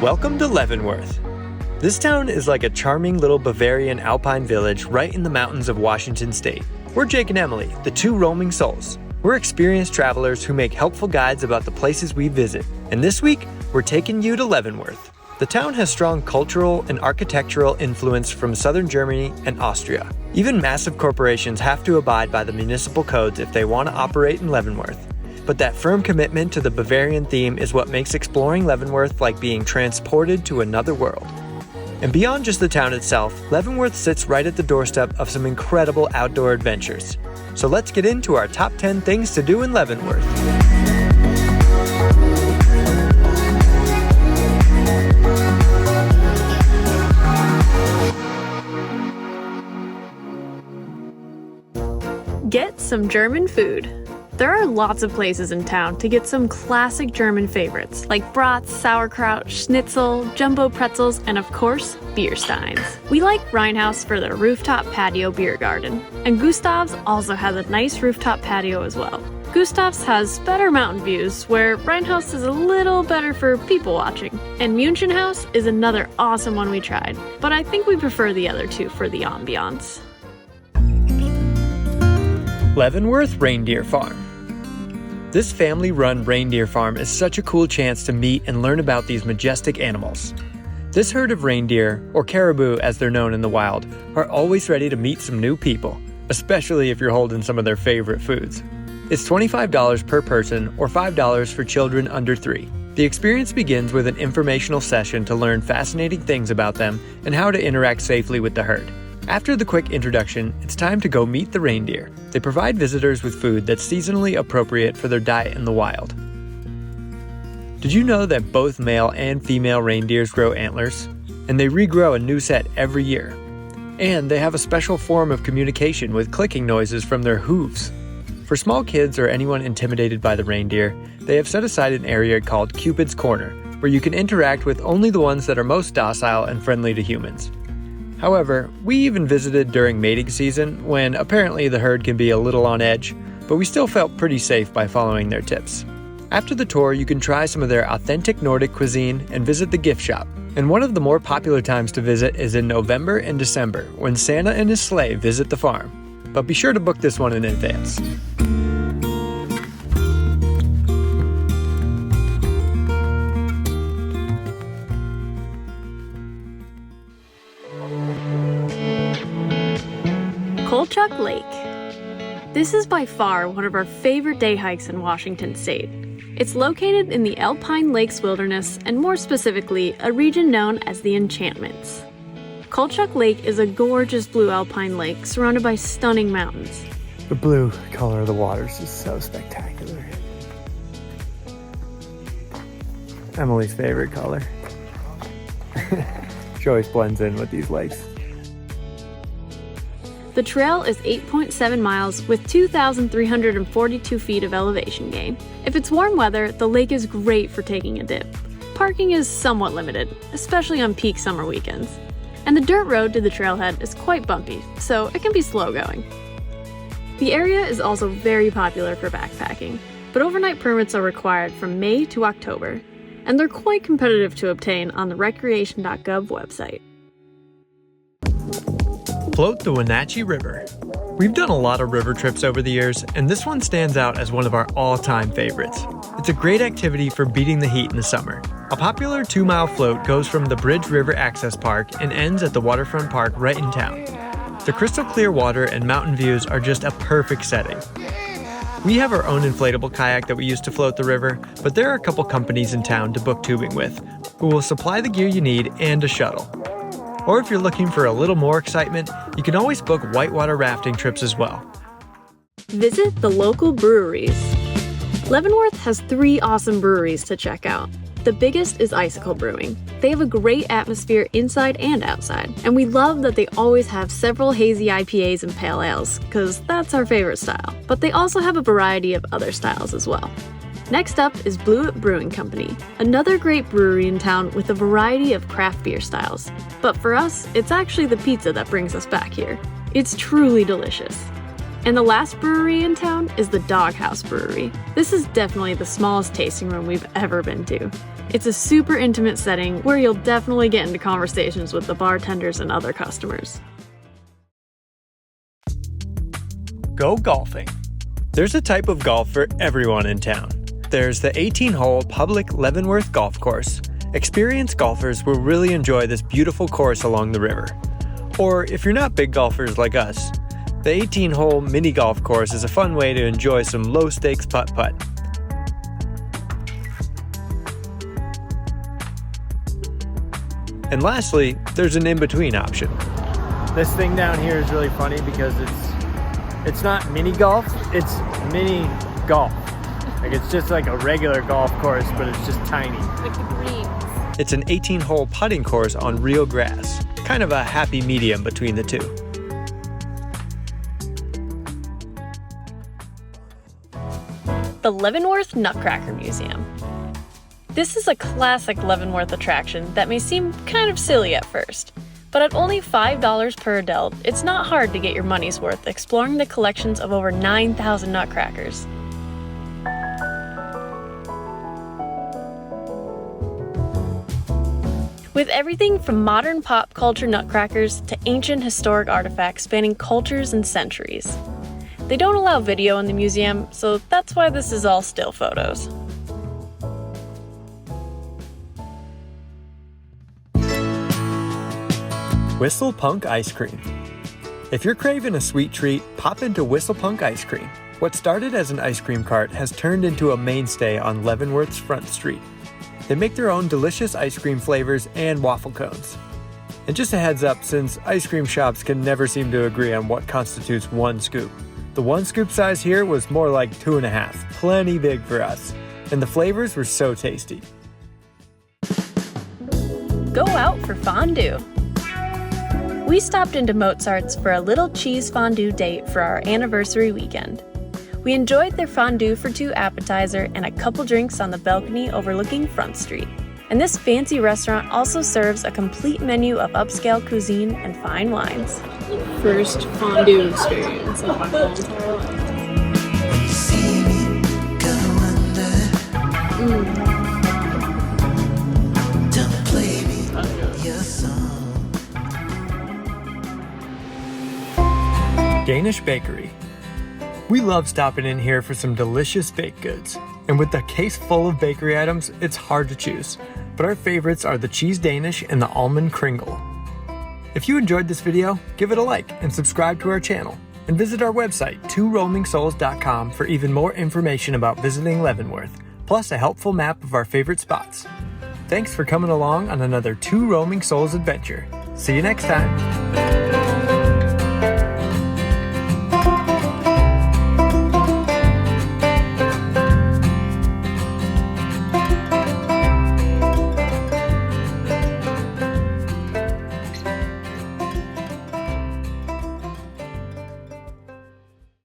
Welcome to Leavenworth. This town is like a charming little Bavarian alpine village right in the mountains of Washington State. We're Jake and Emily, the two roaming souls. We're experienced travelers who make helpful guides about the places we visit. And this week, we're taking you to Leavenworth. The town has strong cultural and architectural influence from southern Germany and Austria. Even massive corporations have to abide by the municipal codes if they want to operate in Leavenworth. But that firm commitment to the Bavarian theme is what makes exploring Leavenworth like being transported to another world. And beyond just the town itself, Leavenworth sits right at the doorstep of some incredible outdoor adventures. So let's get into our top 10 things to do in Leavenworth. Get some German food. There are lots of places in town to get some classic German favorites like brats, sauerkraut, schnitzel, jumbo pretzels, and of course, beer steins. We like Reinhaus for their rooftop patio beer garden, and Gustav's also has a nice rooftop patio as well. Gustav's has better mountain views, where Reinhaus is a little better for people watching, and Münchenhaus is another awesome one we tried, but I think we prefer the other two for the ambiance. Leavenworth Reindeer Farm. This family-run reindeer farm is such a cool chance to meet and learn about these majestic animals. This herd of reindeer, or caribou as they're known in the wild, are always ready to meet some new people, especially if you're holding some of their favorite foods. It's $25 per person or $5 for children under 3. The experience begins with an informational session to learn fascinating things about them and how to interact safely with the herd. After the quick introduction, it's time to go meet the reindeer. They provide visitors with food that's seasonally appropriate for their diet in the wild. Did you know that both male and female reindeers grow antlers? And they regrow a new set every year. And they have a special form of communication with clicking noises from their hooves. For small kids or anyone intimidated by the reindeer, they have set aside an area called Cupid's Corner, where you can interact with only the ones that are most docile and friendly to humans. However, we even visited during mating season when apparently the herd can be a little on edge, but we still felt pretty safe by following their tips. After the tour, you can try some of their authentic Nordic cuisine and visit the gift shop. And one of the more popular times to visit is in November and December, when Santa and his sleigh visit the farm. But be sure to book this one in advance. Colchuck Lake. This is by far one of our favorite day hikes in Washington State. It's located in the Alpine Lakes Wilderness, and more specifically, a region known as the Enchantments. Colchuck Lake is a gorgeous blue alpine lake surrounded by stunning mountains. The blue color of the water is just so spectacular. Emily's favorite color. She always blends in with these lakes. The trail is 8.7 miles with 2,342 feet of elevation gain. If it's warm weather, the lake is great for taking a dip. Parking is somewhat limited, especially on peak summer weekends. And the dirt road to the trailhead is quite bumpy, so it can be slow going. The area is also very popular for backpacking, but overnight permits are required from May to October, and they're quite competitive to obtain on the recreation.gov website. Float the Wenatchee River. We've done a lot of river trips over the years, and this one stands out as one of our all-time favorites. It's a great activity for beating the heat in the summer. A popular 2-mile float goes from the Bridge River Access Park and ends at the waterfront park right in town. The crystal clear water and mountain views are just a perfect setting. We have our own inflatable kayak that we use to float the river, but there are a couple companies in town to book tubing with, who will supply the gear you need and a shuttle. Or if you're looking for a little more excitement, you can always book whitewater rafting trips as well. Visit the local breweries. Leavenworth has 3 awesome breweries to check out. The biggest is Icicle Brewing. They have a great atmosphere inside and outside, and we love that they always have several hazy IPAs and pale ales, because that's our favorite style. But they also have a variety of other styles as well. Next up is Fondue At Brewing Company, another great brewery in town with a variety of craft beer styles. But for us, it's actually the pizza that brings us back here. It's truly delicious. And the last brewery in town is the Doghouse Brewery. This is definitely the smallest tasting room we've ever been to. It's a super intimate setting where you'll definitely get into conversations with the bartenders and other customers. Go golfing. There's a type of golf for everyone in town. There's the 18-hole public Leavenworth golf course. Experienced golfers will really enjoy this beautiful course along the river. Or if you're not big golfers like us, the 18-hole mini golf course is a fun way to enjoy some low-stakes putt-putt. And lastly, there's an in-between option. This thing down here is really funny because it's not mini golf, it's mini golf. Like it's just like a regular golf course, but it's just tiny. Like the greens. It's an 18-hole putting course on real grass, kind of a happy medium between the two. The Leavenworth Nutcracker Museum. This is a classic Leavenworth attraction that may seem kind of silly at first, but at only $5 per adult, it's not hard to get your money's worth exploring the collections of over 9,000 nutcrackers. With everything from modern pop culture nutcrackers to ancient historic artifacts spanning cultures and centuries. They don't allow video in the museum, so that's why this is all still photos. Whistle Punk Ice Cream. If you're craving a sweet treat, pop into Whistle Punk Ice Cream. What started as an ice cream cart has turned into a mainstay on Leavenworth's Front Street. They make their own delicious ice cream flavors and waffle cones. And just a heads up, since ice cream shops can never seem to agree on what constitutes one scoop, the one scoop size here was more like 2.5, plenty big for us. And the flavors were so tasty. Go out for fondue. We stopped into Mozart's for a little cheese fondue date for our anniversary weekend. We enjoyed their fondue for two appetizer and a couple drinks on the balcony overlooking Front Street. And this fancy restaurant also serves a complete menu of upscale cuisine and fine wines. First fondue experience of my whole entire life. Danish Bakery. We love stopping in here for some delicious baked goods. And with a case full of bakery items, it's hard to choose. But our favorites are the cheese Danish and the almond kringle. If you enjoyed this video, give it a like and subscribe to our channel. And visit our website, tworoamingsouls.com, for even more information about visiting Leavenworth, plus a helpful map of our favorite spots. Thanks for coming along on another Two Roaming Souls adventure. See you next time.